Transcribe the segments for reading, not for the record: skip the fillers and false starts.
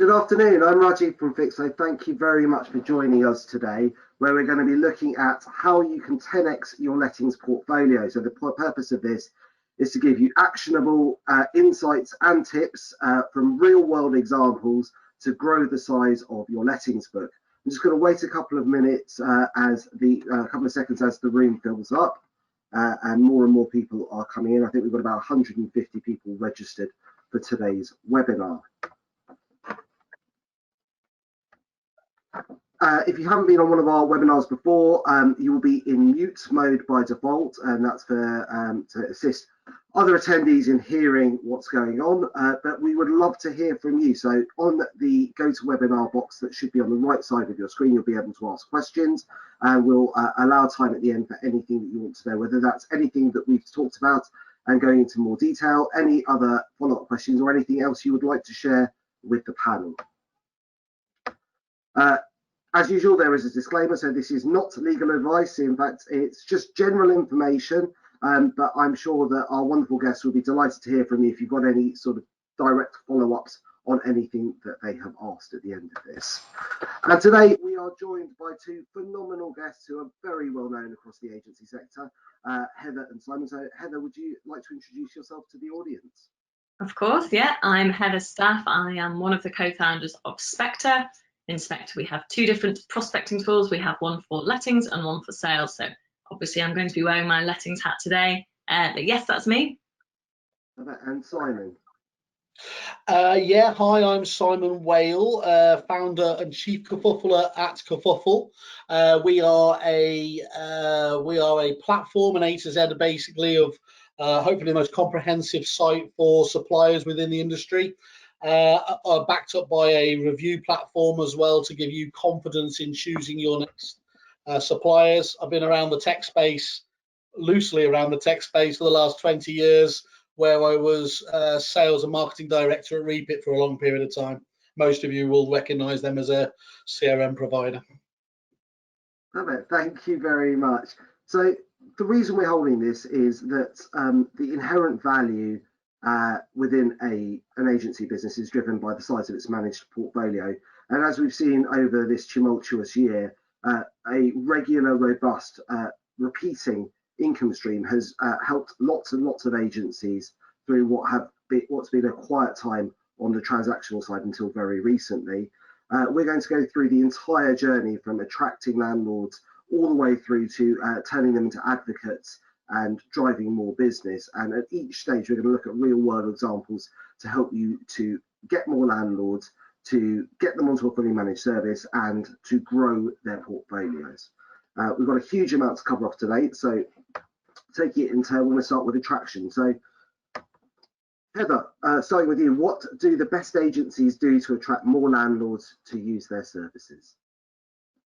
Good afternoon, I'm Rajiv from Fixo. Thank you very much for joining us today, where we're going to be looking at how you can 10x your lettings portfolio. So the purpose of this is to give you actionable insights and tips from real world examples to grow the size of your lettings book. I'm just going to wait a couple of minutes couple of seconds as the room fills up and more people are coming in. I think we've got about 150 people registered for today's webinar. If you haven't been on one of our webinars before, you will be in mute mode by default, and that's for to assist other attendees in hearing what's going on. But we would love to hear from you. So on the GoToWebinar box that should be on the right side of your screen, you'll be able to ask questions, and we'll allow time at the end for anything that you want to know, whether that's anything that we've talked about and going into more detail, any other follow-up questions, or anything else you would like to share with the panel. As usual, there is a disclaimer, so this is not legal advice. In fact, it's just general information, but I'm sure that our wonderful guests will be delighted to hear from you if you've got any sort of direct follow-ups on anything that they have asked at the end of this. And today we are joined by two phenomenal guests who are very well known across the agency sector, Heather and Simon. So Heather, would you like to introduce yourself to the audience? Of course, yeah. I'm Heather Staff. I am one of the co-founders of Spectre. In Spectre, we have two different prospecting tools. We have one for lettings and one for sales. So obviously I'm going to be wearing my lettings hat today. But yes, that's me. And Simon. Yeah, hi, I'm Simon Whale, founder and chief kerfuffler at Kerfuffle. We are a platform, an A to Z basically of hopefully the most comprehensive site for suppliers within the industry. Backed up by a review platform as well to give you confidence in choosing your next suppliers. I've been around the tech space, loosely around the tech space for the last 20 years, where I was sales and marketing director at Repeat for a long period of time. Most of you will recognize them as a CRM provider. Love it. Thank you very much. So the reason we're holding this is that the inherent value within an agency business is driven by the size of its managed portfolio. And as we've seen over this tumultuous year, a regular, robust, repeating income stream has helped lots and lots of agencies through what's been a quiet time on the transactional side until very recently. We're going to go through the entire journey from attracting landlords all the way through to turning them into advocates and driving more business. And at each stage, we're going to look at real world examples to help you to get more landlords, to get them onto a fully managed service, and to grow their portfolios. We've got a huge amount to cover off today, so take it in turn. We're going to start with attraction. So Heather, starting with you, what do the best agencies do to attract more landlords to use their services?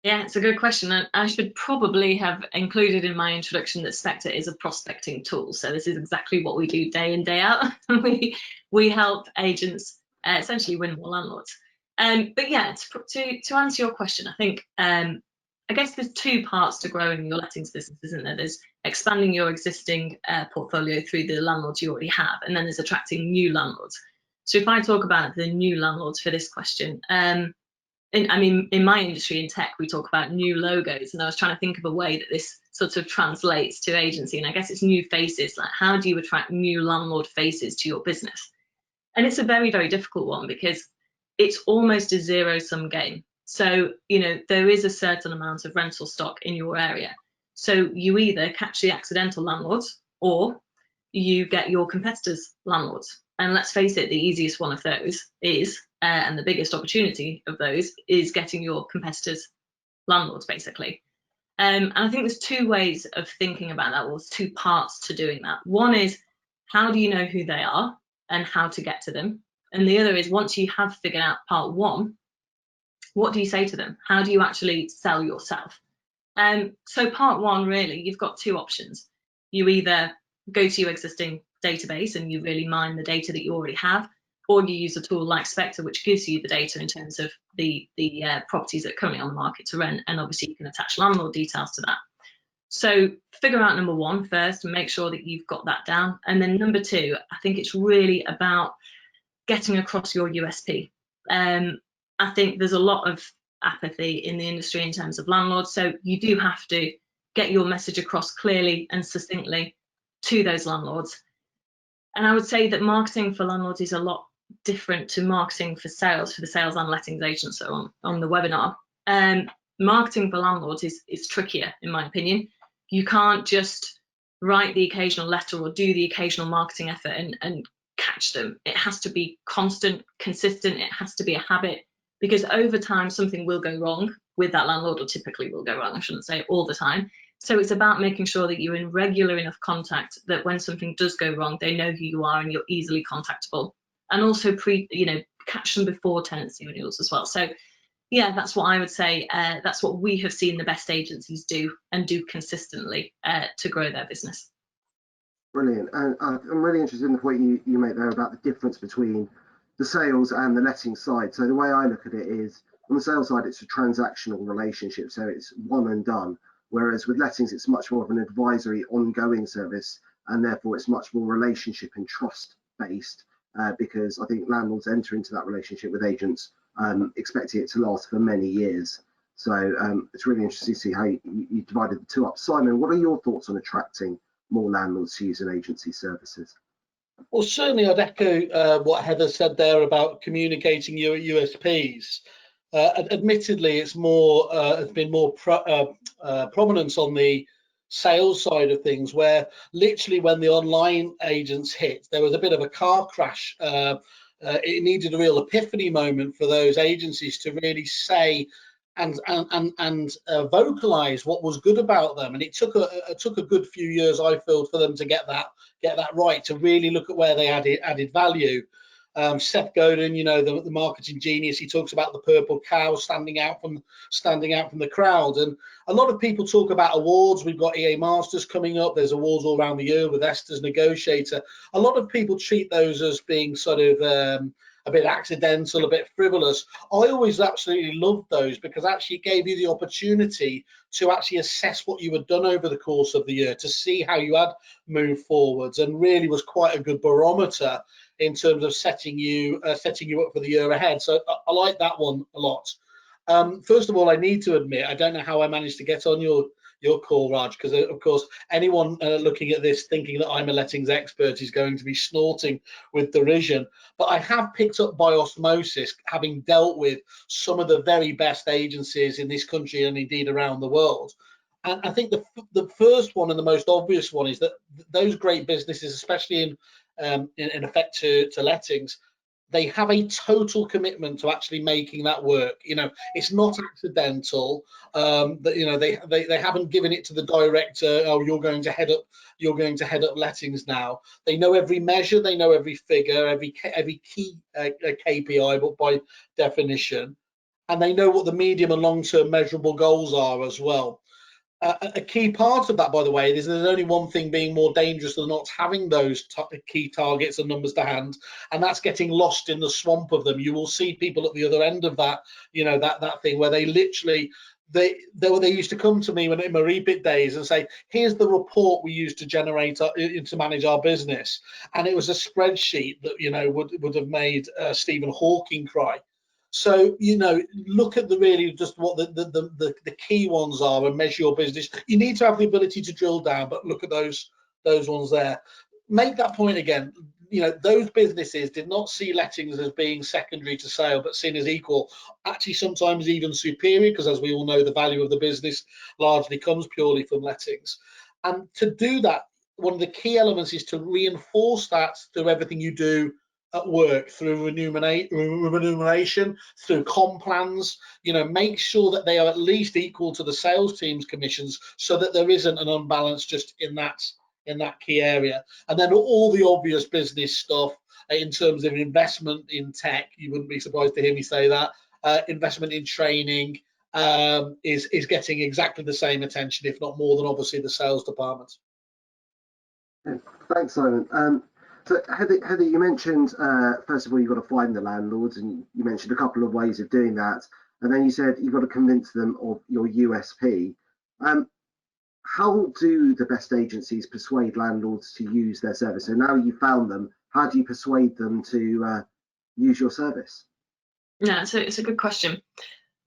Yeah, it's a good question. And I should probably have included in my introduction that Spectre is a prospecting tool. So this is exactly what we do day in, day out. we help agents essentially win more landlords. But yeah, to answer your question, I think I guess there's two parts to growing your lettings business, isn't there? There's expanding your existing portfolio through the landlords you already have, and then there's attracting new landlords. So if I talk about the new landlords for this question, in my industry in tech, we talk about new logos, and I was trying to think of a way that this sort of translates to agency, and I guess it's new faces. Like, how do you attract new landlord faces to your business? And it's a very, very difficult one because it's almost a zero-sum game. So, there is a certain amount of rental stock in your area. So you either catch the accidental landlords or you get your competitors' landlords. And let's face it, the easiest one of those is, and the biggest opportunity of those is getting your competitors' landlords, basically. And I think there's two ways of thinking about that, or there's two parts to doing that. One is, how do you know who they are and how to get to them? And the other is, once you have figured out part one, what do you say to them? How do you actually sell yourself? So part one, really, you've got two options. You either go to your existing database and you really mine the data that you already have, or you use a tool like Spectre, which gives you the data in terms of the properties that are currently on the market to rent, and obviously you can attach landlord details to that. So figure out number one first and make sure that you've got that down. And then number two, I think it's really about getting across your USP. I think there's a lot of apathy in the industry in terms of landlords. So you do have to get your message across clearly and succinctly to those landlords. And I would say that marketing for landlords is a lot different to marketing for the sales and lettings agents that are on the webinar. Marketing for landlords is trickier, in my opinion. You can't just write the occasional letter or do the occasional marketing effort and catch them. It has to be constant, consistent. It has to be a habit, because over time something will go wrong with that landlord, or typically will go wrong. I shouldn't say all the time. So it's about making sure that you're in regular enough contact that when something does go wrong, they know who you are and you're easily contactable. And also catch them before tenancy renewals as well. So yeah, that's what I would say. That's what we have seen the best agencies do, and do consistently to grow their business. Brilliant. And I'm really interested in the point you make there about the difference between the sales and the letting side. So the way I look at it is, on the sales side, it's a transactional relationship, so it's one and done. Whereas with lettings, it's much more of an advisory, ongoing service, and therefore it's much more relationship and trust based, because I think landlords enter into that relationship with agents expecting it to last for many years. So it's really interesting to see how you divided the two up. Simon, what are your thoughts on attracting more landlords to use an agency services? Well, certainly I'd echo what Heather said there about communicating your USPs. Admittedly, it's more has been more prominence on the sales side of things, where literally when the online agents hit, there was a bit of a car crash. It needed a real epiphany moment for those agencies to really say and vocalize what was good about them, and it took a good few years, I feel, for them to get that right, to really look at where they added value. Seth Godin, the marketing genius, he talks about the purple cow standing out from the crowd. And a lot of people talk about awards. We've got EA Masters coming up. There's awards all around the year with Esther's Negotiator. A lot of people treat those as being sort of a bit accidental, a bit frivolous. I always absolutely loved those, because actually it gave you the opportunity to actually assess what you had done over the course of the year, to see how you had moved forwards, and really was quite a good barometer in terms of setting you up for the year ahead. So I like that one a lot. First of all, I need to admit, I don't know how I managed to get on your call, Raj, because of course anyone looking at this thinking that I'm a lettings expert is going to be snorting with derision. But I have picked up by osmosis, having dealt with some of the very best agencies in this country and indeed around the world. And I think the first one and the most obvious one is that those great businesses, especially in effect to lettings, they have a total commitment to actually making that work. It's not accidental. They haven't given it to the director, oh, you're going to head up lettings now. They know every measure, they know every figure, every key KPI, but by definition, and they know what the medium and long-term measurable goals are as well. A key part of that, by the way, is there's only one thing being more dangerous than not having those key targets and numbers to hand, and that's getting lost in the swamp of them. You will see people at the other end of that, that thing where they literally, they used to come to me in my rebit days and say, here's the report we used to generate to manage our business, and it was a spreadsheet that would have made Stephen Hawking cry. So, look at just what the key ones are and measure your business. You need to have the ability to drill down, but look at those ones there. Make that point again. Those businesses did not see lettings as being secondary to sale, but seen as equal, actually sometimes even superior, because as we all know, the value of the business largely comes purely from lettings. And to do that, one of the key elements is to reinforce that through everything you do at work, through remuneration, through comp plans. Make sure that they are at least equal to the sales team's commissions, so that there isn't an unbalance just in that key area. And then all the obvious business stuff in terms of investment in tech, you wouldn't be surprised to hear me say that, investment in training is getting exactly the same attention, if not more, than obviously the sales department. Thanks, Simon. So Heather, you mentioned, first of all, you've got to find the landlords, and you mentioned a couple of ways of doing that. And then you said you've got to convince them of your USP. How do the best agencies persuade landlords to use their service? So now you've found them, how do you persuade them to use your service? No, it's a good question.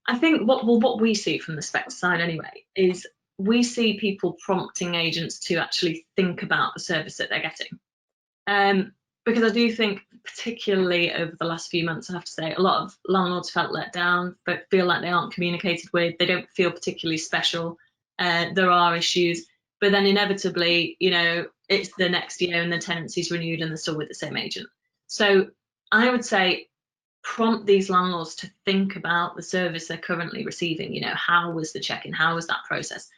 I think what we see from the Spectre side anyway is we see people prompting agents to actually think about the service that they're getting. Because I do think, particularly over the last few months, I have to say, a lot of landlords felt let down, but feel like they aren't communicated with. They don't feel particularly special. There are issues, but then inevitably, it's the next year and the tenancy's renewed and they're still with the same agent. So I would say prompt these landlords to think about the service they're currently receiving. How was the check-in? How was that process?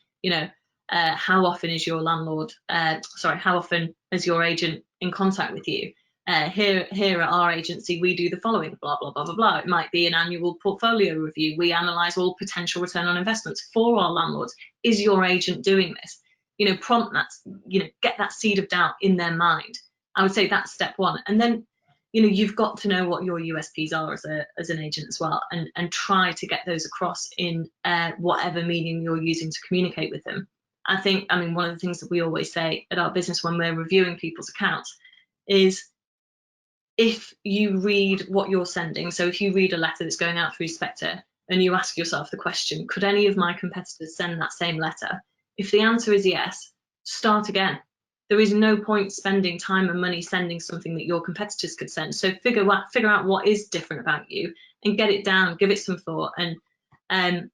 How often is your landlord, how often is your agent in contact with you? Here at our agency, we do the following, blah, blah, blah, blah, blah. It might be an annual portfolio review. We analyse all potential return on investments for our landlords. Is your agent doing this? Prompt that, get that seed of doubt in their mind. I would say that's step one. And then, you've got to know what your USPs are as an agent as well, and try to get those across in whatever medium you're using to communicate with them. I mean, one of the things that we always say at our business when we're reviewing people's accounts is, if you read what you're sending, so if you read a letter that's going out through Spectre and you ask yourself the question, could any of my competitors send that same letter? If the answer is yes, start again. There is no point spending time and money sending something that your competitors could send. So figure out what is different about you and get it down, give it some thought, and plant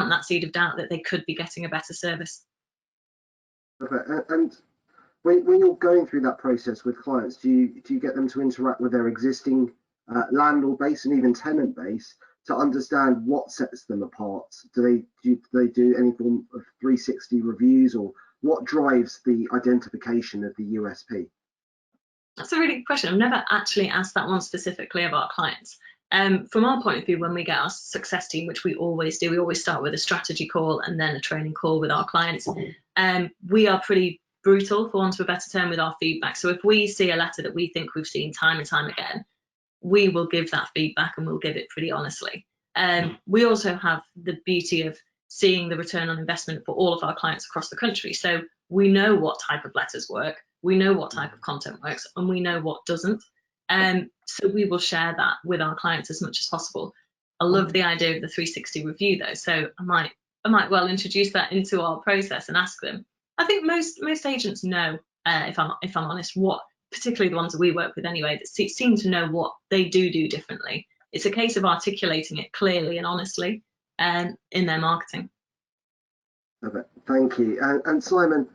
that seed of doubt that they could be getting a better service. Perfect. And when you're going through that process with clients, do you get them to interact with their existing landlord base and even tenant base to understand what sets them apart? Do they do any form of 360 reviews, or what drives the identification of the USP? That's a really good question. I've never actually asked that one specifically of our clients. From our point of view, when we get our success team, which we always do, we always start with a strategy call and then a training call with our clients. We are pretty brutal, for want of a better term, with our feedback. So if we see a letter that we think we've seen time and time again, we will give that feedback and we'll give it pretty honestly. We also have the beauty of seeing the return on investment for all of our clients across the country. So we know what type of letters work, we know what type of content works, and we know what doesn't. So we will share that with our clients as much as possible. I love the idea of the 360 review though, so I might well introduce that into our process and ask them. I think most agents know, if I'm honest, what, particularly the ones that we work with anyway, that seem to know what they do differently. It's a case of articulating it clearly and honestly in their marketing. Thank you. And Simon,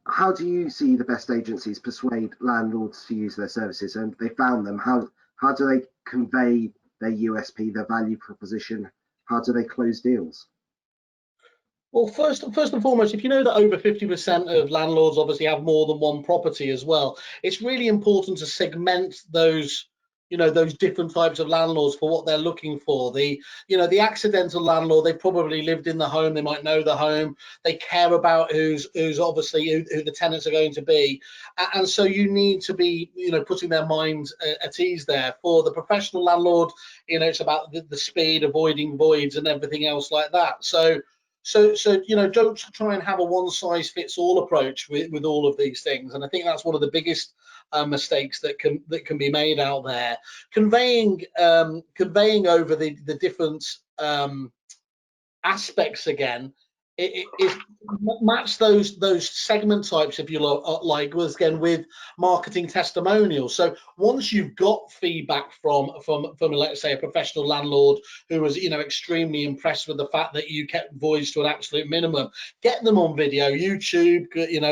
how do you see the best agencies persuade landlords to use their services? And they found them. How do they convey their USP, their value proposition? How do they close deals? Well, first and foremost, if you know that over 50% of landlords obviously have more than one property as well, it's really important to segment those different types of landlords for what they're looking for. The accidental landlord, they probably lived in the home, they might know the home, they care about who's obviously who the tenants are going to be, and so you need to be putting their minds at ease there. For the professional landlord, it's about the speed, avoiding voids and everything else like that. So don't try and have a one-size-fits-all approach with all of these things. And I think that's one of the biggest mistakes that can be made out there. Conveying over the different aspects again. It match those segment types, if you like, was again with marketing testimonials. So once you've got feedback from let's say a professional landlord who was extremely impressed with the fact that you kept voids to an absolute minimum, get them on video, YouTube,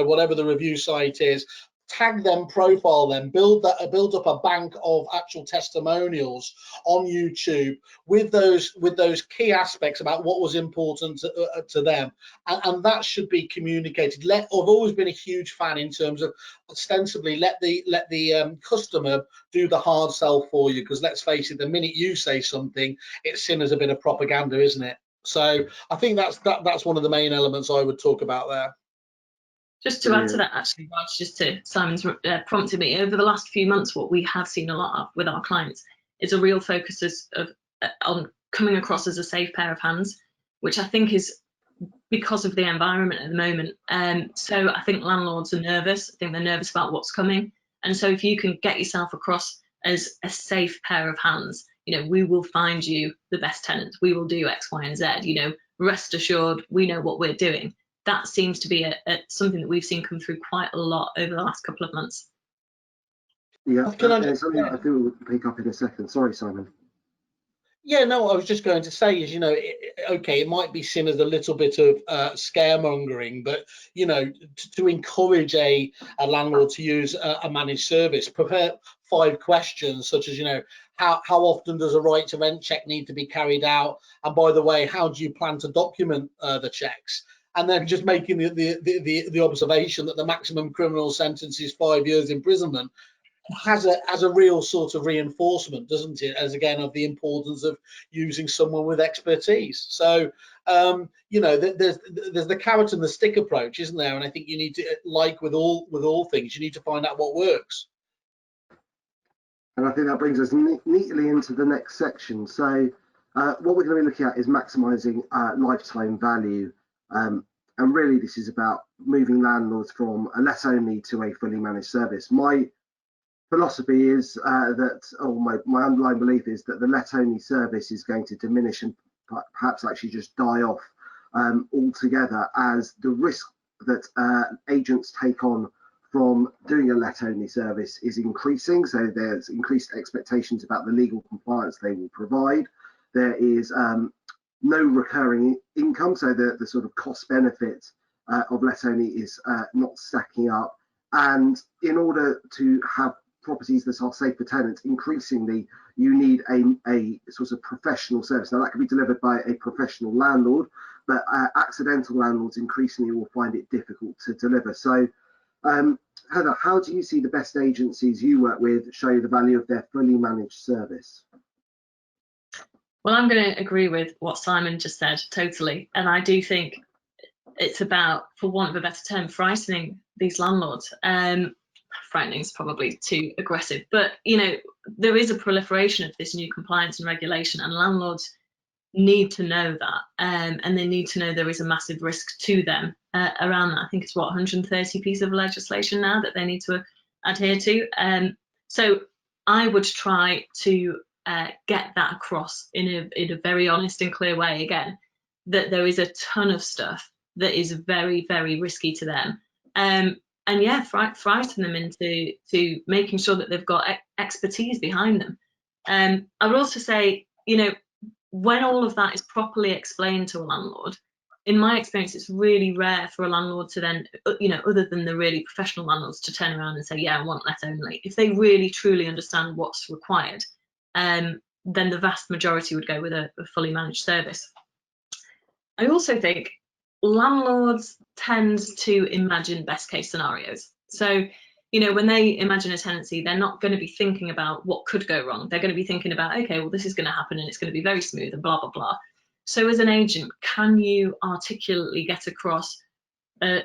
whatever the review site is. Tag them, profile them, build up a bank of actual testimonials on YouTube with those key aspects about what was important to them, and that should be communicated. I've always been a huge fan in terms of ostensibly let the customer do the hard sell for you, because let's face it, the minute you say something, it's seen as a bit of propaganda, isn't it? So I think that's one of the main elements I would talk about there. Just to add to that, actually, Raj, just to Simon's prompted me, over the last few months, what we have seen a lot of with our clients is a real focus on coming across as a safe pair of hands, which I think is because of the environment at the moment. So I think landlords are nervous. I think they're nervous about what's coming. And so if you can get yourself across as a safe pair of hands, you know, we will find you the best tenants, we will do X, Y, and Z, you know, rest assured, we know what we're doing. That seems to be something that we've seen come through quite a lot over the last couple of months. Yeah, and it's something that I feel we'll pick up in a second. Sorry, Simon. Yeah, no, I was just going to say is, you know, okay, it might be seen as a little bit of scaremongering, but, you know, to encourage a landlord to use a managed service, prepare 5 questions such as, you know, how often does a right to rent check need to be carried out? And by the way, how do you plan to document the checks? And then just making the observation that the maximum criminal sentence is 5 years imprisonment has a real sort of reinforcement, doesn't it, as again of the importance of using someone with expertise. So you know, there's the carrot and the stick approach, isn't there? And I think you need to, like with all things, you need to find out what works. And I think that brings us neatly into the next section. So what we're going to be looking at is maximising lifetime value. And really, this is about moving landlords from a let only to a fully managed service. My philosophy is my underlying belief is that the let only service is going to diminish and perhaps actually just die off altogether, as the risk that agents take on from doing a let only service is increasing. So there's increased expectations about the legal compliance they will provide. There is no recurring income, so the sort of cost benefit of let only is not stacking up. And in order to have properties that are safe for tenants, increasingly you need a sort of professional service. Now that can be delivered by a professional landlord, but accidental landlords increasingly will find it difficult to deliver. So Heather, how do you see the best agencies you work with show the value of their fully managed service? Well, I'm going to agree with what Simon just said totally, and I do think it's about, for want of a better term, frightening these landlords. Frightening is probably too aggressive, but you know, there is a proliferation of this new compliance and regulation, and landlords need to know that, and they need to know there is a massive risk to them around that. I think it's 130 pieces of legislation now that they need to adhere to. So I would try to get that across in a very honest and clear way, again, that there is a ton of stuff that is very, very risky to them. And yeah, frighten them into making sure that they've got expertise behind them. I would also say, you know, when all of that is properly explained to a landlord, in my experience, it's really rare for a landlord to then, you know, other than the really professional landlords, to turn around and say, yeah, I want let only. If they really truly understand what's required, then the vast majority would go with a fully managed service. I also think landlords tend to imagine best case scenarios. So, you know, when they imagine a tenancy, they're not going to be thinking about what could go wrong. They're going to be thinking about, okay, well, this is going to happen and it's going to be very smooth and blah, blah, blah. So as an agent, can you articulately get across a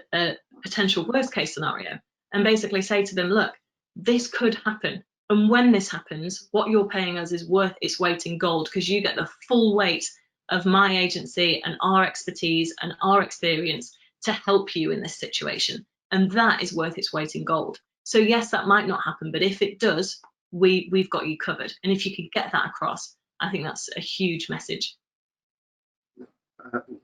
potential worst case scenario and basically say to them, look, this could happen. And when this happens, what you're paying us is worth its weight in gold, because you get the full weight of my agency and our expertise and our experience to help you in this situation. And that is worth its weight in gold. So yes, that might not happen, but if it does, we've got you covered. And if you could get that across, I think that's a huge message.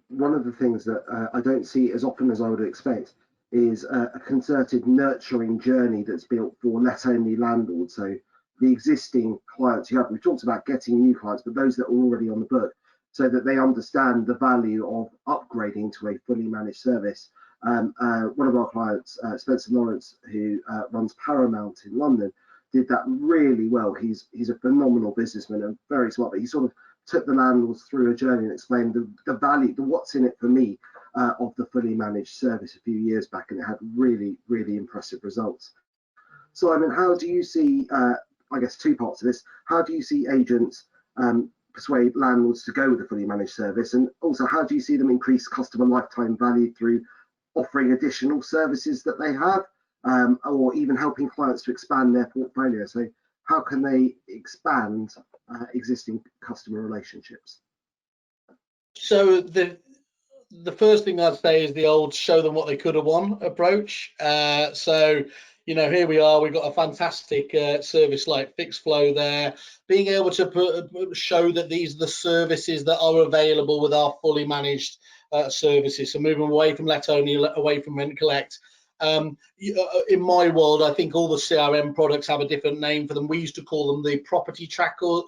One of the things that I don't see as often as I would expect is a concerted nurturing journey that's built for let-only landlords. So the existing clients you have, we've talked about getting new clients, but those that are already on the book, so that they understand the value of upgrading to a fully managed service. One of our clients, Spencer Lawrence, who runs Paramount in London, did that really well. He's a phenomenal businessman and very smart, but he sort of took the landlords through a journey and explained the value, the what's in it for me of the fully managed service a few years back, and it had really, really impressive results. Simon, how do you see, I guess 2 parts of this, how do you see agents persuade landlords to go with a fully managed service, and also how do you see them increase customer lifetime value through offering additional services that they have, or even helping clients to expand their portfolio? So how can they expand existing customer relationships? So the first thing I'd say is the old show them what they could have won approach. So, here we are. We've got a fantastic service like Fixed Flow there. Being able to show that these are the services that are available with our fully managed services. So moving away from let only, away from rent collect. In my world, I think all the CRM products have a different name for them. We used to call them the property trackers,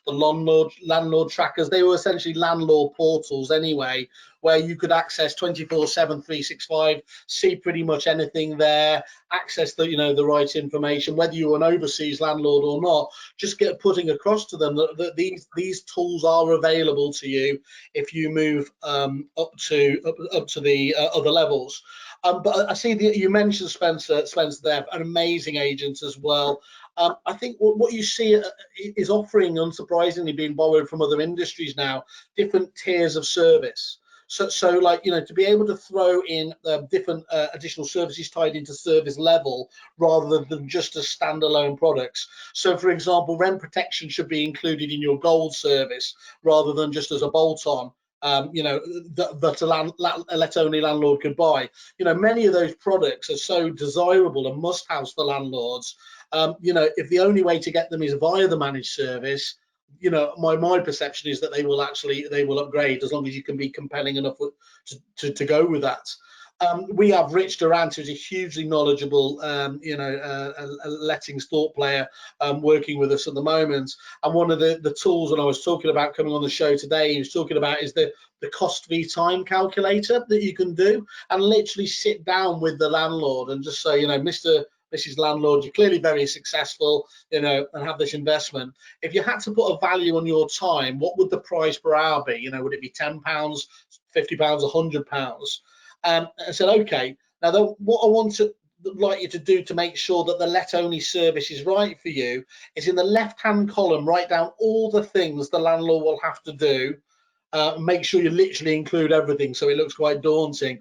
the landlord trackers. They were essentially landlord portals anyway, where you could access 24/7, 365, see pretty much anything there, access the the right information, whether you're an overseas landlord or not. Just putting across to them that these tools are available to you if you move up to the other levels. But I see that you mentioned Spencer there, an amazing agent as well. I think what you see is offering, unsurprisingly, being borrowed from other industries now, different tiers of service. So like, to be able to throw in different additional services tied into service level rather than just as standalone products. So, for example, rent protection should be included in your gold service rather than just as a bolt-on. That a let-only landlord could buy. Many of those products are so desirable and must-haves for landlords. If the only way to get them is via the managed service, my perception is that they will upgrade as long as you can be compelling enough to go with that. We have Rich Durant, who's a hugely knowledgeable, lettings thought player, working with us at the moment. And one of the tools when I was talking about coming on the show today, he was talking about is the cost v time calculator that you can do, and literally sit down with the landlord and just say, Mrs. Landlord, you're clearly very successful, and have this investment. If you had to put a value on your time, what would the price per hour be? Would it be £10, £50, £100? I said, okay. Now, what I like you to do to make sure that the let-only service is right for you is in the left-hand column, write down all the things the landlord will have to do. Make sure you literally include everything so it looks quite daunting.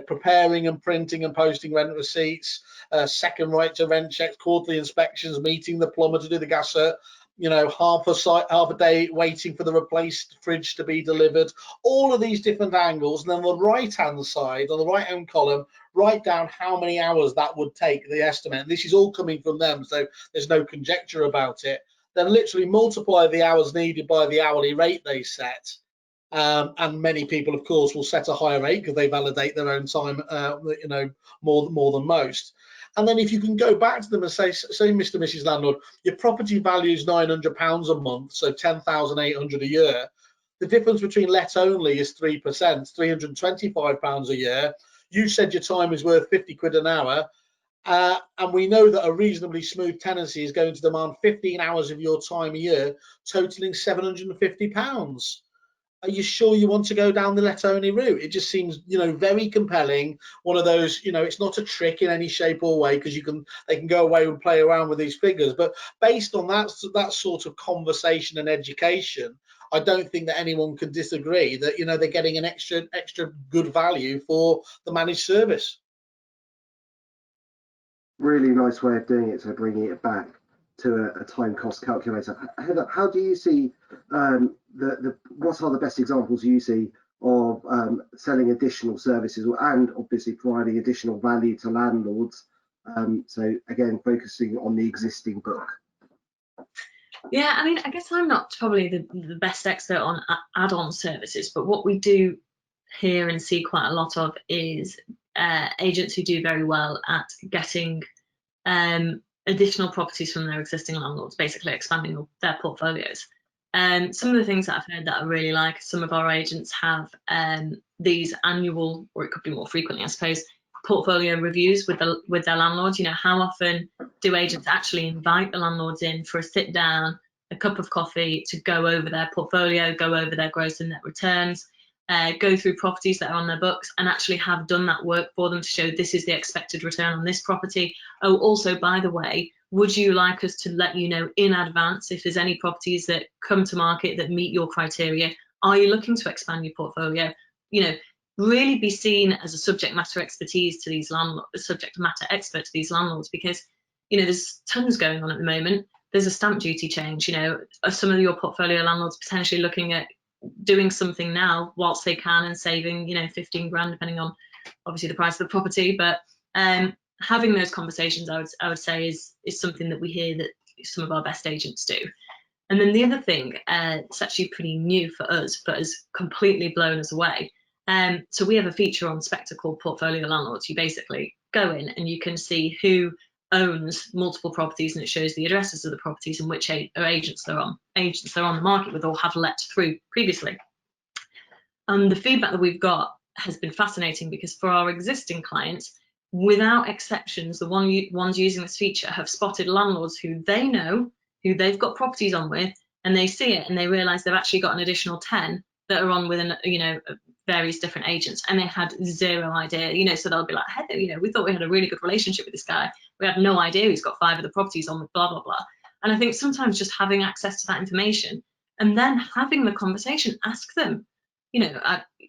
Preparing and printing and posting rent receipts, second right to rent checks, quarterly inspections, meeting the plumber to do the gas cert, half a day waiting for the replaced fridge to be delivered, all of these different angles. And then on the right hand side, on the right hand column, write down how many hours that would take, the estimate. And this is all coming from them, so there's no conjecture about it. Then literally multiply the hours needed by the hourly rate they set. And many people, of course, will set a higher rate because they validate their own time, more than most. And then if you can go back to them and say, Mr. and Mrs. Landlord, your property value is £900 a month, so £10,800 a year. The difference between let only is 3%, £325 a year. You said your time is worth 50 quid an hour. And we know that a reasonably smooth tenancy is going to demand 15 hours of your time a year, totaling £750. Are you sure you want to go down the let-only route? It just seems, very compelling. One of those, it's not a trick in any shape or way, because they can go away and play around with these figures. But based on that sort of conversation and education, I don't think that anyone can disagree that they're getting an extra good value for the managed service. Really nice way of doing it, so bringing it back to a time cost calculator. Heather, how do you see what are the best examples you see of selling additional services and obviously providing additional value to landlords? So again, focusing on the existing book. Yeah, I mean, I guess I'm not probably the best expert on add-on services, but what we do hear and see quite a lot of is agents who do very well at getting additional properties from their existing landlords, basically expanding their portfolios. Some of the things that I've heard that I really like, some of our agents have these annual, or it could be more frequently, I suppose, portfolio reviews with their landlords. How often do agents actually invite the landlords in for a sit down, a cup of coffee, to go over their portfolio, go over their gross and net returns, go through properties that are on their books, and actually have done that work for them to show this is the expected return on this property. Oh, also, by the way, would you like us to let you know in advance if there's any properties that come to market that meet your criteria? Are you looking to expand your portfolio? Really be seen as a subject matter expertise to these landlords, subject matter expert to these landlords, because there's tons going on at the moment. There's a stamp duty change. Some of your portfolio landlords potentially looking at doing something now whilst they can and saving 15 grand, depending on obviously the price of the property. But having those conversations, I would say, is something that we hear that some of our best agents do. And then the other thing, it's actually pretty new for us, but has completely blown us away. So we have a feature on Spectre called Portfolio Landlords. You basically go in and you can see who owns multiple properties, and it shows the addresses of the properties and which agents they're on the market with or have let through previously. And the feedback that we've got has been fascinating, because for our existing clients, without exceptions, the ones using this feature have spotted landlords who they know, who they've got properties on with, and they see it and they realize they've actually got an additional 10 that are on with various different agents, and they had zero idea. So they'll be like, Heather, we thought we had a really good relationship with this guy. We had no idea he's got 5 of the properties on with blah, blah, blah. And I think sometimes just having access to that information and then having the conversation, ask them,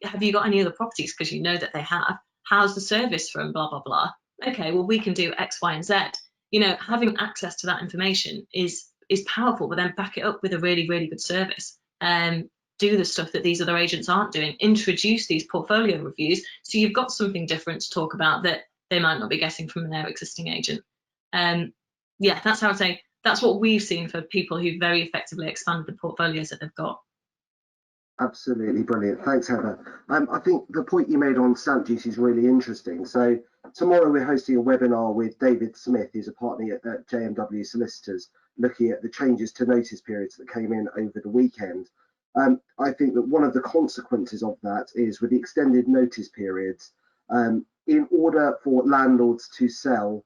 have you got any other properties? Because you know that they have. How's the service from blah, blah, blah? Okay, well, we can do X, Y, and Z. Having access to that information is powerful, but then back it up with a really, really good service. Do the stuff that these other agents aren't doing. Introduce these portfolio reviews so you've got something different to talk about that they might not be getting from their existing agent. Yeah, that's how I'd say that's what we've seen for people who very effectively expanded the portfolios that they've got. Absolutely brilliant. Thanks, Heather. I think the point you made on stamp duty is really interesting. So tomorrow we're hosting a webinar with David Smith, who's a partner at JMW Solicitors, looking at the changes to notice periods that came in over the weekend. I think that one of the consequences of that is, with the extended notice periods, in order for landlords to sell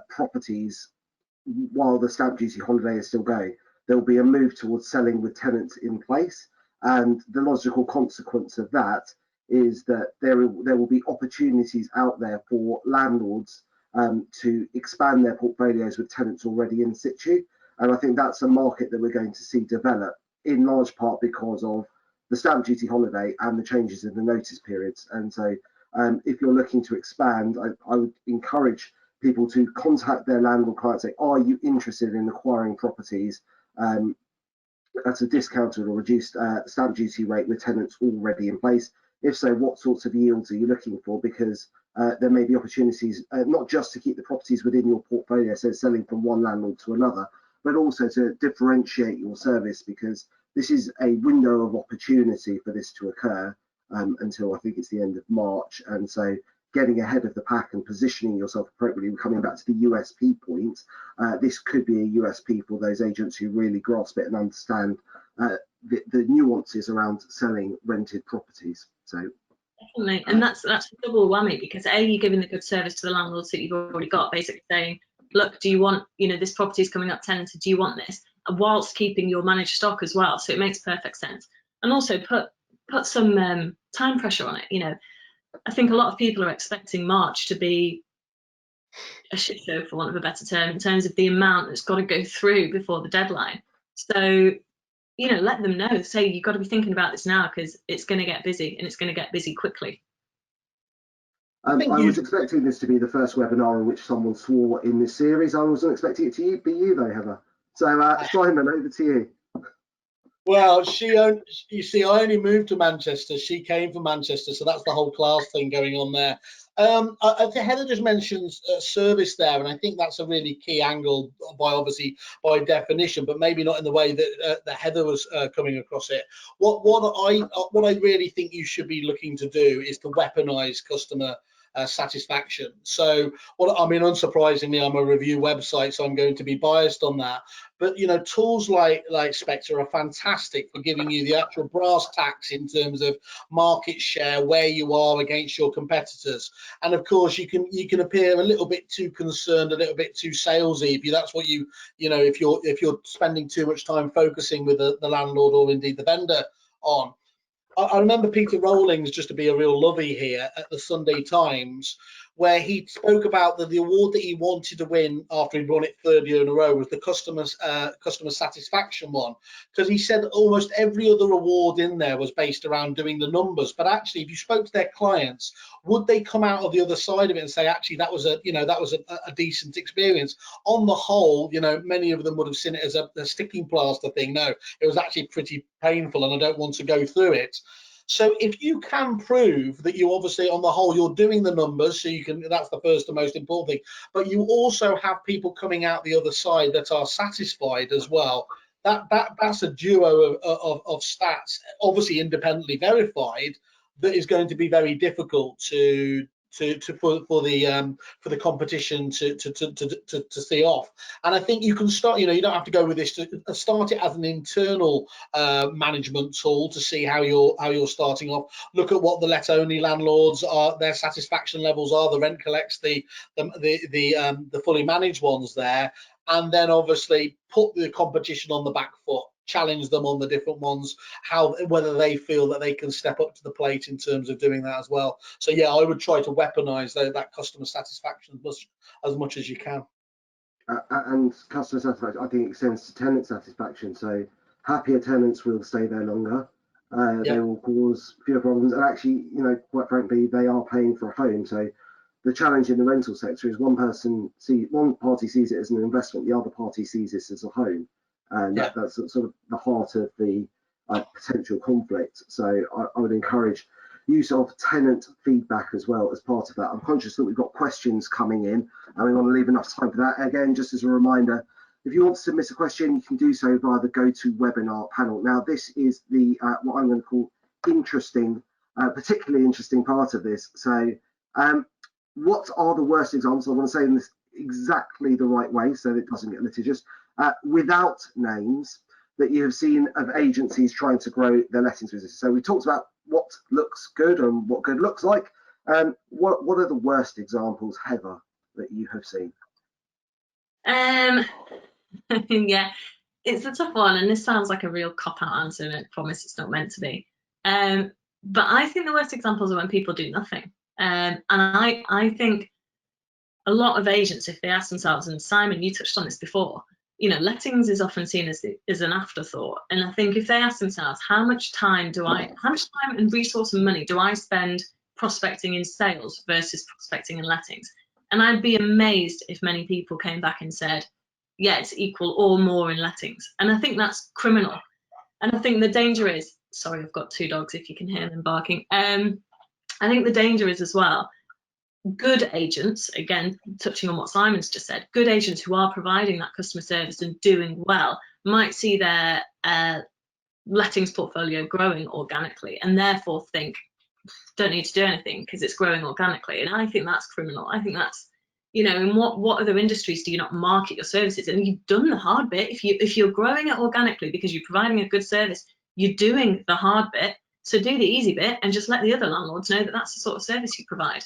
properties while the stamp duty holiday is still going, there will be a move towards selling with tenants in place. And the logical consequence of that is that there will be opportunities out there for landlords to expand their portfolios with tenants already in situ. And I think that's a market that we're going to see develop, in large part because of the stamp duty holiday and the changes in the notice periods. And so if you're looking to expand, I would encourage people to contact their landlord clients, say, are you interested in acquiring properties at a discounted or reduced stamp duty rate with tenants already in place? If so, what sorts of yields are you looking for? Because there may be opportunities not just to keep the properties within your portfolio, so selling from one landlord to another, but also to differentiate your service, because this is a window of opportunity for this to occur until I think it's the end of March. And so getting ahead of the pack and positioning yourself appropriately, coming back to the USP point, this could be a USP for those agents who really grasp it and understand the nuances around selling rented properties. So definitely, and that's a double whammy, because you're giving the good service to the landlords that you've already got, basically saying, look, do you want, this property is coming up tenanted, do you want this? And whilst keeping your managed stock as well, so it makes perfect sense. And also put some time pressure on it. I think a lot of people are expecting March to be a shit show, for want of a better term, in terms of the amount that's got to go through before the deadline. So, let them know, say, you've got to be thinking about this now, because it's going to get busy, and it's going to get busy quickly. I was expecting this to be the first webinar in which someone swore in this series. I wasn't expecting it to be you though, Heather. So Simon, over to you. Well, you see, I only moved to Manchester. She came from Manchester, so that's the whole class thing going on there. Heather just mentions service there, and I think that's a really key angle, by definition, but maybe not in the way that Heather was coming across it. What I really think you should be looking to do is to weaponize customer satisfaction. So unsurprisingly, I'm a review website, so I'm going to be biased on that. But tools like Spectre are fantastic for giving you the actual brass tacks in terms of market share, where you are against your competitors. And of course, you can appear a little bit too concerned, a little bit too salesy if that's what if you're spending too much time focusing with the landlord or indeed the vendor on. I remember Peter Rawlings, just to be a real lovey here, at the Sunday Times, where he spoke about the award that he wanted to win after he'd won it 3rd year in a row was the customer satisfaction one, because he said almost every other award in there was based around doing the numbers. But actually, if you spoke to their clients, would they come out of the other side of it and say, actually, that was a decent experience? On the whole, many of them would have seen it as a sticking plaster thing. No, it was actually pretty painful, and I don't want to go through it. So if you can prove that you obviously on the whole you're doing the numbers, so you can, that's the first and most important thing, but you also have people coming out the other side that are satisfied as well. That's a duo of stats, obviously independently verified, that is going to be very difficult for the competition to see off. And I think you can start, you don't have to go with this, to start it as an internal management tool to see how you're starting off. Look at what the let only landlords are, their satisfaction levels are, the rent collects, the fully managed ones there, and then obviously put the competition on the back foot, challenge them on the different ones, whether they feel that they can step up to the plate in terms of doing that as well. So yeah, I would try to weaponize that customer satisfaction as much as you can. And customer satisfaction, I think, extends to tenant satisfaction. So happier tenants will stay there longer. They will cause fewer problems, and actually, quite frankly, they are paying for a home. So the challenge in the rental sector is one party sees it as an investment, the other party sees this as a home, and that's sort of the heart of the potential conflict. So I would encourage use of tenant feedback as well as part of that. I'm conscious that we've got questions coming in, and we want to leave enough time for that. Again, just as a reminder, if you want to submit a question, you can do so via the GoToWebinar panel. Now, this is the what I'm going to call particularly interesting part of this. So what are the worst examples? I want to say in this exactly the right way so that it doesn't get litigious, without names, that you have seen of agencies trying to grow their lettings business. So we talked about what looks good and what good looks like. What are the worst examples, Heather, that you have seen? Yeah, it's a tough one, and this sounds like a real cop-out answer, and I promise it's not meant to be. But I think the worst examples are when people do nothing. And I think a lot of agents, if they ask themselves, and Simon, you touched on this before, lettings is often seen as an afterthought. And I think if they ask themselves, how much time and resource and money do I spend prospecting in sales versus prospecting in lettings? And I'd be amazed if many people came back and said, yeah, it's equal or more in lettings. And I think that's criminal. And I think the danger is, sorry, I've got two dogs if you can hear them barking. I think the danger is as well, good agents, again, touching on what Simon's just said, good agents who are providing that customer service and doing well might see their lettings portfolio growing organically and therefore think, don't need to do anything because it's growing organically. And I think that's criminal. I think that's, in what other industries do you not market your services? And you've done the hard bit. If you're growing it organically because you're providing a good service, you're doing the hard bit. So do the easy bit and just let the other landlords know that that's the sort of service you provide.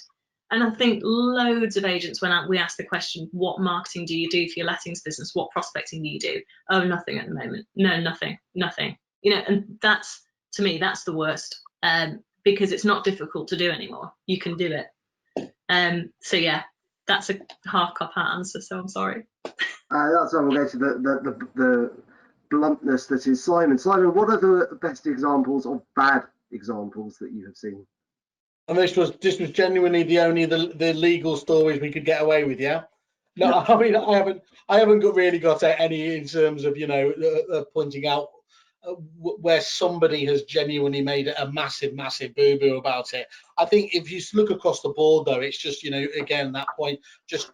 And I think loads of agents, when we ask the question, what marketing do you do for your lettings business? What prospecting do you do? Oh, nothing at the moment. No, nothing. And that's, to me, that's the worst, because it's not difficult to do anymore. You can do it. So yeah, that's a half cop-out answer, so I'm sorry. That's why we'll go to the bluntness that is Simon. Simon, what are the best examples of bad examples that you have seen? And this was genuinely the legal stories we could get away with, yeah. No, yeah. I mean, I haven't really got any in terms of pointing out where somebody has genuinely made a massive boo-boo about it. I think if you look across the board, though, it's just again that point, just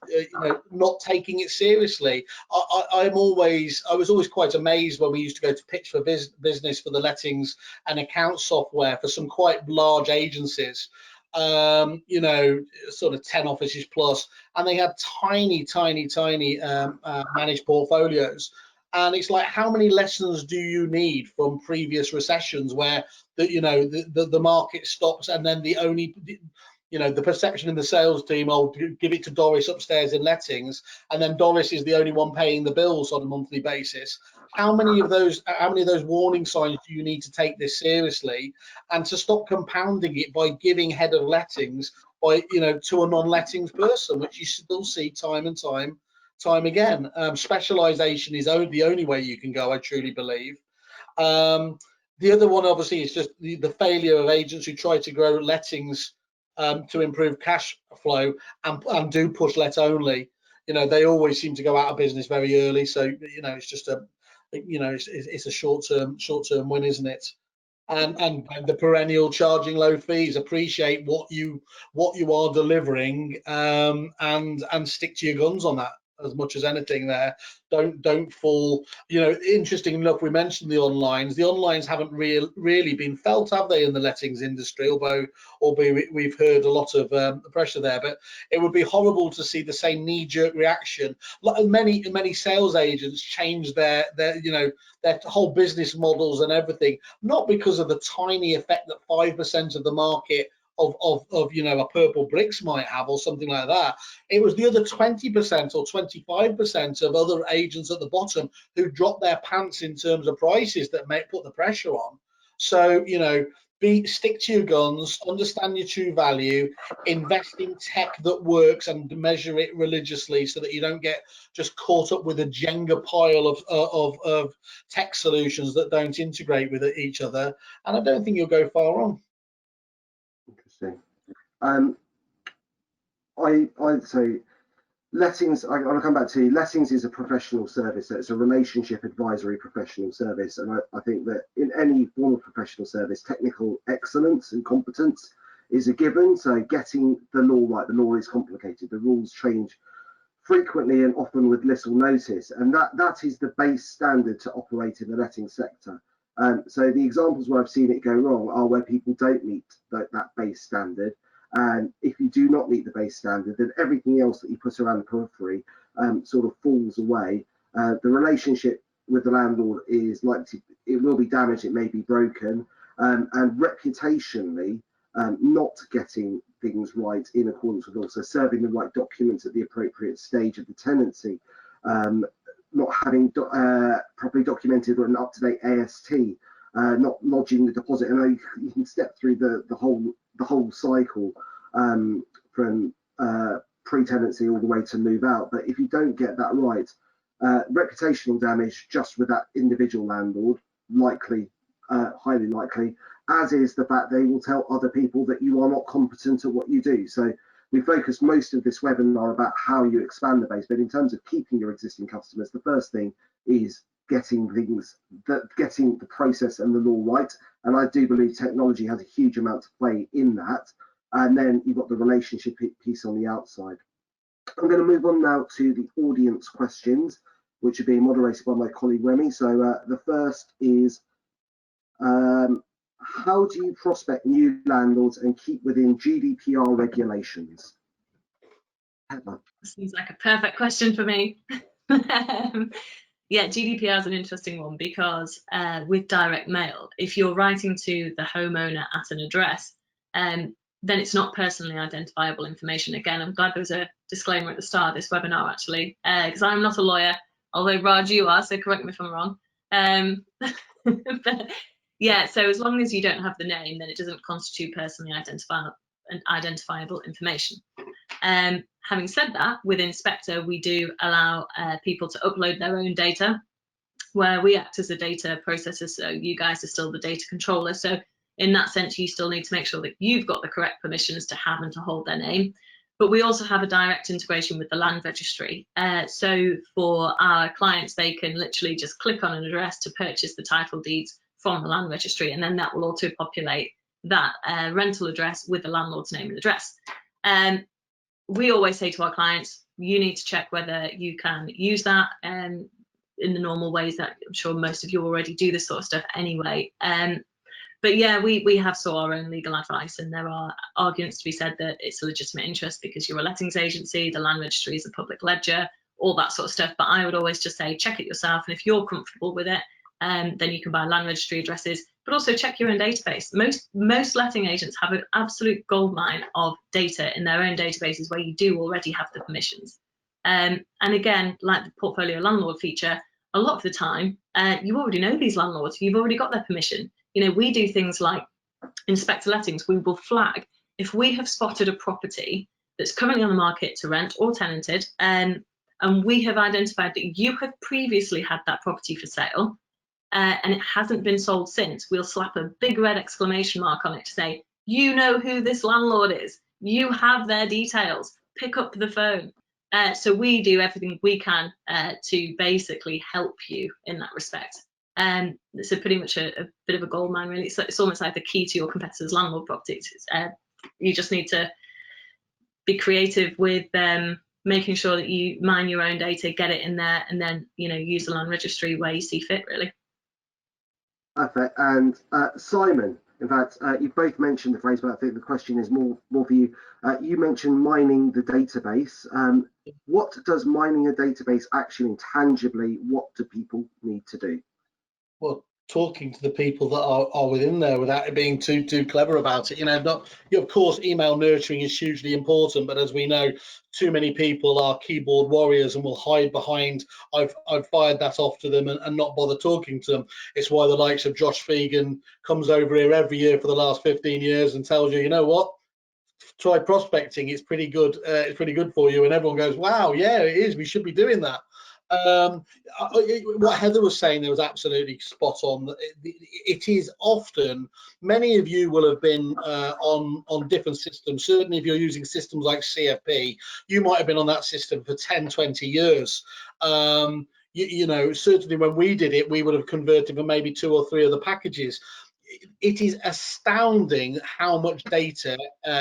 not taking it seriously. I was always quite amazed when we used to go to pitch for business for the lettings and account software for some quite large agencies, sort of 10 offices plus, and they had tiny managed portfolios. And it's like, how many lessons do you need from previous recessions where the market stops and then the perception in the sales team, give it to Doris upstairs in lettings, and then Doris is the only one paying the bills on a monthly basis. How many of those warning signs do you need to take this seriously and to stop compounding it by giving head of lettings to a non-lettings person, which you still see time and time again. Specialization is the only way you can go, I truly believe. The other one obviously is just the failure of agents who try to grow lettings to improve cash flow and do push let only. They always seem to go out of business very early, so it's just it's a short term win, isn't it? and the perennial charging low fees. Appreciate what you are delivering, and stick to your guns on that as much as anything there. Don't fall, interesting enough, we mentioned the onlines haven't really been felt, have they, in the lettings industry, albeit we've heard a lot of pressure there. But it would be horrible to see the same knee-jerk reaction. Many sales agents change their whole business models and everything, not because of the tiny effect that 5% of the market of a purple bricks might have or something like that. It was the other 20% or 25% of other agents at the bottom who dropped their pants in terms of prices that may put the pressure on. So stick to your guns, understand your true value, invest in tech that works, and measure it religiously so that you don't get just caught up with a Jenga pile of tech solutions that don't integrate with each other. And I don't think you'll go far wrong. Interesting. I'd say lettings, I'll come back to lettings is a professional service. So it's a relationship advisory professional service. And I think that in any form of professional service, technical excellence and competence is a given. So getting the law right, the law is complicated. The rules change frequently and often with little notice. And that is the base standard to operate in the letting sector. So the examples where I've seen it go wrong are where people don't meet that base standard. And if you do not meet the base standard, then everything else that you put around the periphery sort of falls away. The relationship with the landlord is likely, it will be damaged, it may be broken, and reputationally, not getting things right in accordance with law, so serving the right documents at the appropriate stage of the tenancy, not having properly documented or an up-to-date AST, not lodging the deposit. And you can step through the whole cycle from pre-tenancy all the way to move out. But if you don't get that right, reputational damage just with that individual landlord, likely, highly likely, as is the fact they will tell other people that you are not competent at what you do. So we focused most of this webinar about how you expand the base, but in terms of keeping your existing customers, the first thing is getting the process and the law right. And I do believe technology has a huge amount to play in that. And then you've got the relationship piece on the outside. I'm going to move on now to the audience questions, which are being moderated by my colleague Remy. So the first is, how do you prospect new landlords and keep within GDPR regulations? Heather. Seems like a perfect question for me. Yeah, GDPR is an interesting one because with direct mail, if you're writing to the homeowner at an address, then it's not personally identifiable information. Again, I'm glad there was a disclaimer at the start of this webinar, actually, because I'm not a lawyer, although Raj, you are, so correct me if I'm wrong. But yeah, so as long as you don't have the name, then it doesn't constitute personally identifiable information. Having said that, within Spectre, we do allow people to upload their own data, where we act as a data processor, so you guys are still the data controller. So in that sense, you still need to make sure that you've got the correct permissions to have and to hold their name. But we also have a direct integration with the land registry. So for our clients, they can literally just click on an address to purchase the title deeds from the land registry, and then that will auto-populate that rental address with the landlord's name and address. We always say to our clients, you need to check whether you can use that in the normal ways that I'm sure most of you already do this sort of stuff anyway. But yeah, we have sought our own legal advice, and there are arguments to be said that it's a legitimate interest because you're a lettings agency, the land registry is a public ledger, all that sort of stuff. But I would always just say, check it yourself. And if you're comfortable with it, then you can buy land registry addresses, but also check your own database. Most letting agents have an absolute goldmine of data in their own databases where you do already have the permissions. And again, like the portfolio landlord feature, a lot of the time, you already know these landlords, you've already got their permission. We do things like in Spectre lettings, we will flag if we have spotted a property that's currently on the market to rent or tenanted, and we have identified that you have previously had that property for sale, and it hasn't been sold since. We'll slap a big red exclamation mark on it to say, you know who this landlord is, you have their details, pick up the phone. So we do everything we can to basically help you in that respect. So pretty much a bit of a gold mine, really. So it's almost like the key to your competitors' landlord properties. You just need to be creative with making sure that you mine your own data, get it in there, and then use the land registry where you see fit, really. Perfect. And Simon, in fact, you both mentioned the phrase, but I think the question is more for you. You mentioned mining the database. What does mining a database actually intangibly? What do people need to do? Well, talking to the people that are within there without it being too clever about it. Of course, email nurturing is hugely important, but as we know, too many people are keyboard warriors and will hide behind I've fired that off to them and not bother talking to them. It's why the likes of Josh Fegan comes over here every year for the last 15 years and tells you, you know what, try prospecting, it's pretty good. It's pretty good for you, and everyone goes, wow, yeah, it is, we should be doing that. What Heather was saying there was absolutely spot on. It is often, many of you will have been on different systems. Certainly if you're using systems like CFP, you might have been on that system for 10, 20 years. Certainly when we did it, we would have converted for maybe 2 or 3 of the packages. It is astounding how much data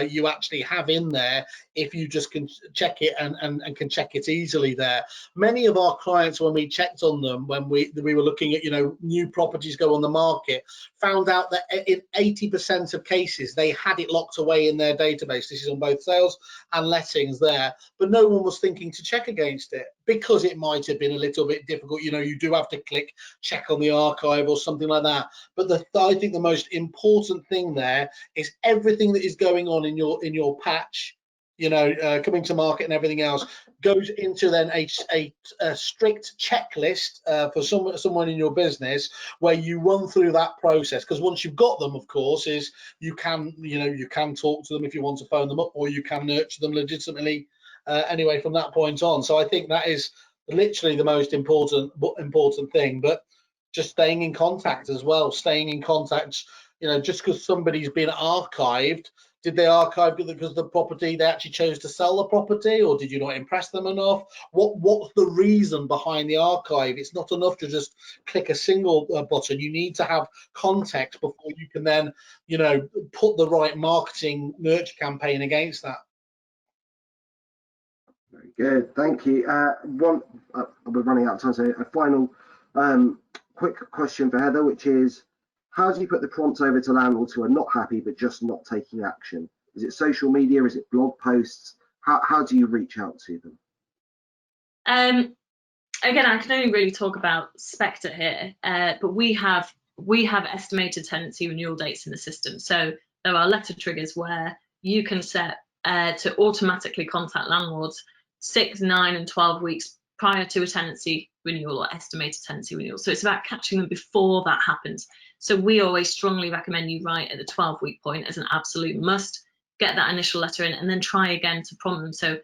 you actually have in there if you just can check it and can check it easily there. Many of our clients, when we checked on them, when we were looking at new properties go on the market, found out that in 80% of cases they had it locked away in their database. This is on both sales and lettings there, but no one was thinking to check against it because it might have been a little bit difficult. You do have to click check on the archive or something like that. But I think the most important thing there is everything that is going on in your patch, coming to market and everything else goes into then a strict checklist for someone in your business where you run through that process. Because once you've got them, of course, is you can talk to them if you want to phone them up, or you can nurture them legitimately anyway from that point on. So I think that is literally the most important thing. But just staying in contact as well, staying in contact, just because somebody's been archived, did they archive because the property, they actually chose to sell the property, or did you not impress them enough? What's the reason behind the archive? It's not enough to just click a single button. You need to have context before you can then, put the right marketing nurture campaign against that. Very good, thank you. We're running out of time, so a final quick question for Heather, which is, how do you put the prompts over to landlords who are not happy but just not taking action? Is it social media? Is it blog posts? How do you reach out to them? Again, I can only really talk about Spectre here, but we have estimated tenancy renewal dates in the system. So there are letter triggers where you can set to automatically contact landlords 6, 9, and 12 weeks prior to a tenancy renewal or estimated tenancy renewal. So it's about catching them before that happens. So we always strongly recommend you write at the 12-week point as an absolute must, get that initial letter in, and then try again to prompt them. So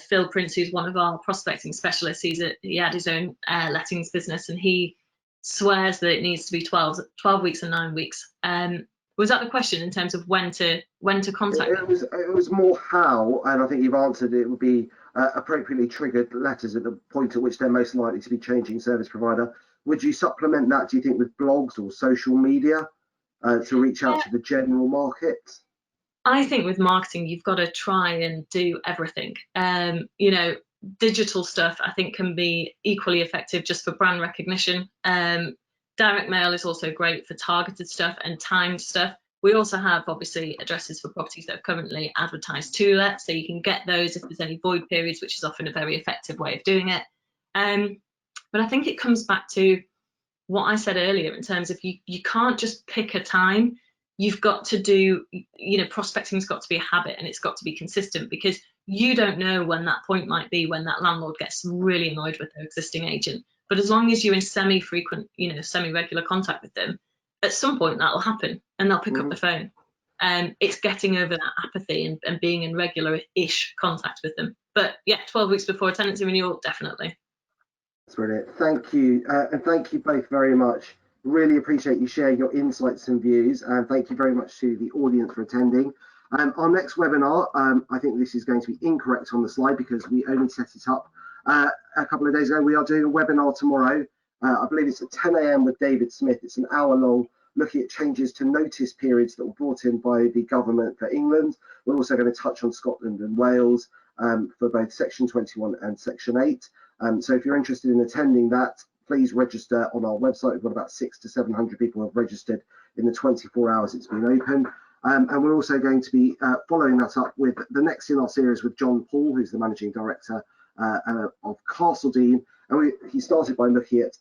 Phil Prince, who's one of our prospecting specialists, he had his own lettings business, and he swears that it needs to be 12 weeks and 9 weeks. Was that the question in terms of when to contact them? It was more how, and I think you've answered it. Would be appropriately triggered letters at the point at which they're most likely to be changing service provider. Would you supplement that, do you think, with blogs or social media to reach out to the general market? I think with marketing, you've got to try and do everything. Digital stuff, I think, can be equally effective just for brand recognition. Direct mail is also great for targeted stuff and timed stuff. We also have, obviously, addresses for properties that are currently advertised to let, so you can get those if there's any void periods, which is often a very effective way of doing it. But I think it comes back to what I said earlier in terms of you can't just pick a time. You've got to do, prospecting's got to be a habit, and it's got to be consistent, because you don't know when that point might be when that landlord gets really annoyed with their existing agent. But as long as you're in semi-frequent, semi-regular contact with them, at some point that will happen and they'll pick up the phone. It's getting over that apathy and being in regular-ish contact with them. But yeah, 12 weeks before a tenancy renewal, definitely. That's brilliant. Thank you. And thank you both very much. Really appreciate you sharing your insights and views. And thank you very much to the audience for attending. Our next webinar, I think this is going to be incorrect on the slide because we only set it up a couple of days ago. We are doing a webinar tomorrow I believe it's at 10 a.m. with David Smith. It's an hour long, looking at changes to notice periods that were brought in by the government for England. We're also going to touch on Scotland and Wales for both Section 21 and Section 8. So if you're interested in attending that, please register on our website. We've got about 600 to 700 people who have registered in the 24 hours it's been open. And we're also going to be following that up with the next in our series with John Paul, who's the Managing Director of Castledean. And he started by looking at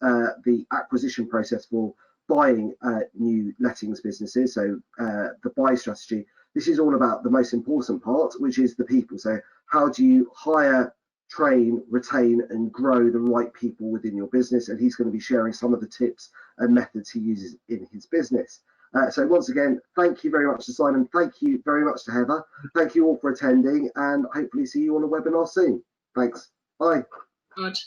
the acquisition process for buying new lettings businesses, so the buy strategy. This is all about the most important part, which is the people. So how do you hire, train, retain, and grow the right people within your business? And he's going to be sharing some of the tips and methods he uses in his business. So once again, thank you very much to Simon. Thank you very much to Heather. Thank you all for attending, and hopefully see you on a webinar soon. Thanks. Bye. Good.